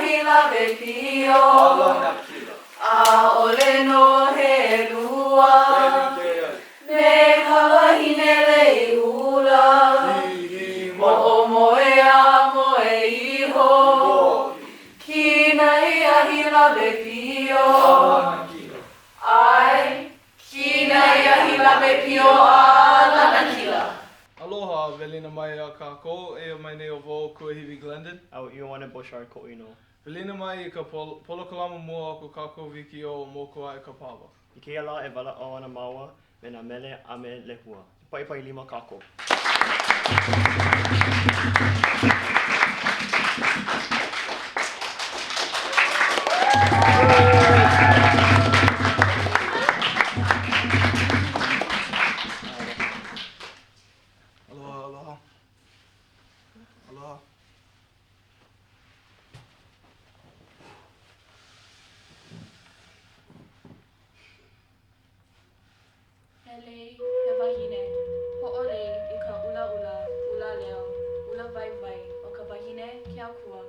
hila ve pio. A ole no he lua. Me ka wahine lei hula. Mo moe a moe iho. Kina ia hila ve pio. Ai. Kina ia hila ve pio a lana kila. Aloha, velina mai a kākou, e mai nei o vo Kuahiwi Glendon. Au Ioane Boshard ko ino. Velina mai I ka polokalama mua o ko kākou wiki o Moku Aʻe Ka Pawa. I keia la e wala o ana maua me Namele Kapono Lehua. Pai pai lima kākou. Aloha. Aloha. Hele, he wahine, hoʻolei I ka ula leo, ula vai o ka wahine ke akua,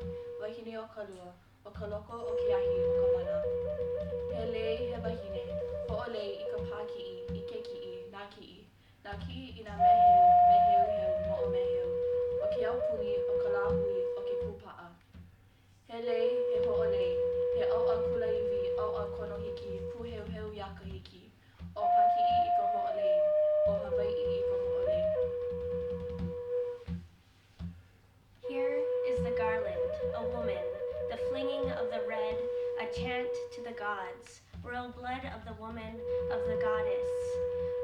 wahine o ka lua, o ka loko o ke ahi o ka mana. Hele, he wahine, hoʻolei I ka pā kiʻi, I ke kiʻi, nā kiʻi I nā meheu, moʻo meheu, o ke aupuni o ka lāhui o ke kūpaʻa. Hele, he hoʻolei, he ʻauʻa kulaiwi, ʻauʻa konohiki, pūheuheu ia ka hiki. O Pā Kiʻi I ka Hoʻolei, o Hawaiʻi I ka Hoʻolei. Here is the garland, a woman, the flinging of the red, a chant to the gods, royal blood of the woman, of the goddess,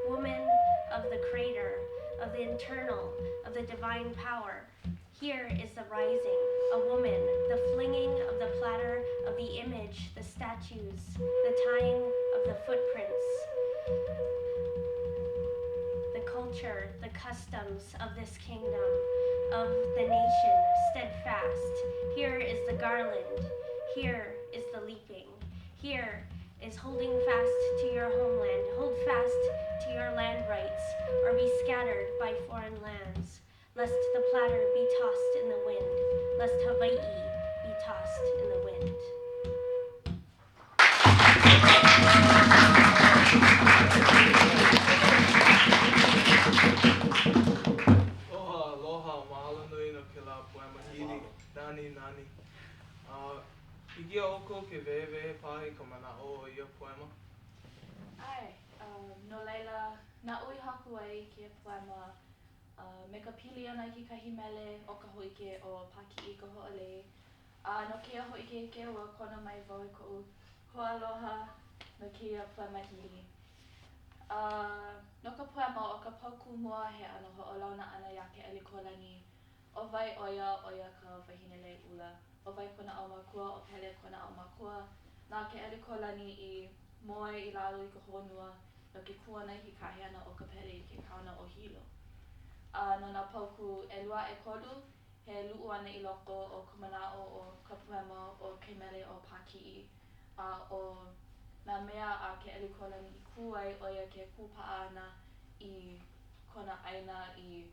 woman of the crater, of the internal, of the divine power. Here is the rising, a woman, the flinging of the platter, of the image, the statues, the tying of the footprints, the culture, the customs of this kingdom, of the nation, steadfast. Here is the garland, here is the leaping, here is holding fast to your homeland, hold fast to your land rights, or be scattered by foreign lands, lest the platter be tossed in the wind, lest Hawaii be tossed in the wind. Aloha, mahalo nui no ke la poema hiri, nani. Hiki a oko ke wehe pahi ka mana'o o ia poema? Ai, no laila, na ui haku ai ke poema me ka pili ana I ke kahi mele o ka hōʻike o Pā Kiʻi ka Hoʻolei. No keia hōʻike ke ua kona mai wau I koʻu hoaloha no keia poema hiri. No ka poema o ka pauku mua he ano hoʻolauna ana iā Keʻelikōlani. O wai oia ka wahine lei ula. O wai kona au makua, o pele kona au makua. Nā Keʻelikōlani I moe I lalo I ka honua no ke kuana hikahi ana o ka pele I ke kauna o hilo. No nā pauku ʻelua ʻekolu, he luʻu ana I loko o ka mana'o o ka poema o ke mele o Pā Kiʻi. O nā mea a Keʻelikōlani I kū ai oia ke kūpaʻa ana I kona ʻaina I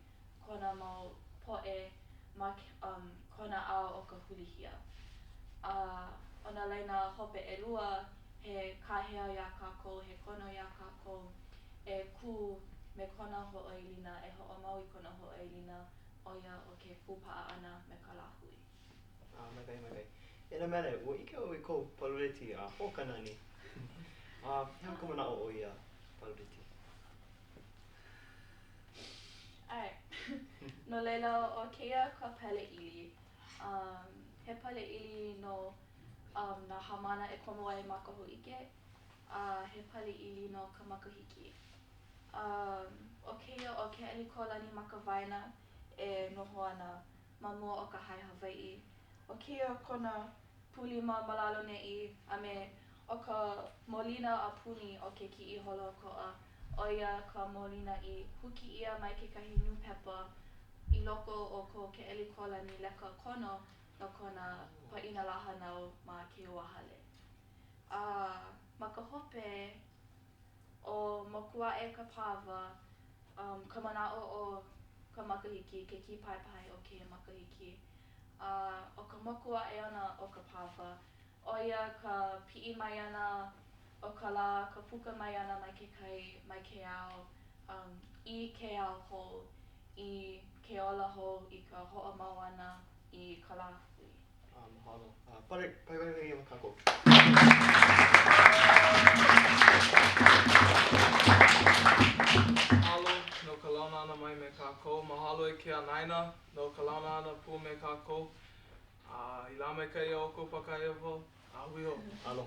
kona mau poʻe ma kona ao o ka hulihia. O nā laina hope ʻelua, he kāhea iā kākou, he kono iā kākou, e kū me kona hoʻoilina, e hoʻomau I kona hoʻoilina oia o ke kūpaʻa ana me ka lāhui. Magai. E nā mele, ua ike o I kou paluleti a hokanani. Hea ka mana'o o ia paluleti. Ai, no leila o keia ka pele ʻili. He pele ʻili no nā haumāna e komo ai ma ka hōʻike. He pele ʻili no ka makahiki. O keia o Keʻelikōlani ma ka waena e noho ana ma mua o ka hae Hawaiʻi. O keia kona pulima malalo neʻi a me o ka molina a puni o ke kiʻi holokoʻa. Oia ka molina I huki ia mai kekahi new pepper I loko o ko Keʻelikōlani leka kono no kona paʻina la hānau ma ke ua hale. Ma ka hope o Moku Aʻe Ka Pawa, ka manaʻo o ka makahiki, ke kīpaepae o keia makahiki. O ka moku aʻe ana o ka papa, oia ka piʻi mai ana o ka lā, ka puka mai ana mai ke kai, mai ke ao, I ke ao hou, I ke ola hou I ka hoʻomau ana I ka lā hui. Mahalo. Pare ia kākou. Mahalo no ka launa ana mai me kākou. Mahalo I ke anaina no ka launa ana pū me kākou. I la me kai o kou whakaiawa. Ahui ho. Alo.